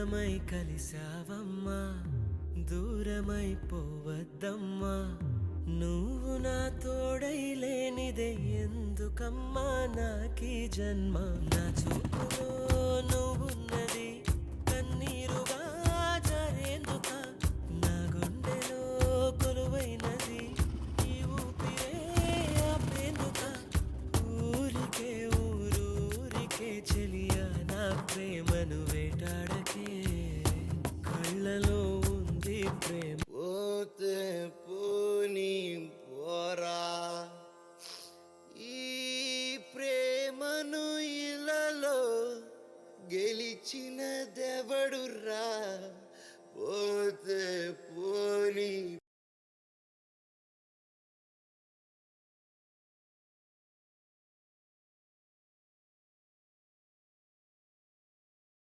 ఏకమై కలిసావమ్మా, దూరమైపోవద్దమ్మా. నువ్వు నా తోడై లేనిదే ఎందుకమ్మా నాకీ జన్మ. నా చూపులో నువ్వున్నది కన్నీరుగా జారేందుక, నా గుండెలో కొలువైనది ఈ ఊపిరే ఆపేందుక. ఊరికే ఊరూరికే చెలియా నా ప్రేమను వేటాడకే, కళ్ళలో ఉంది ప్రేమ. పోతే పోని పోరా, ఈ ప్రేమను ఇలలో గెలిచినదెవడురా. పోతే పోని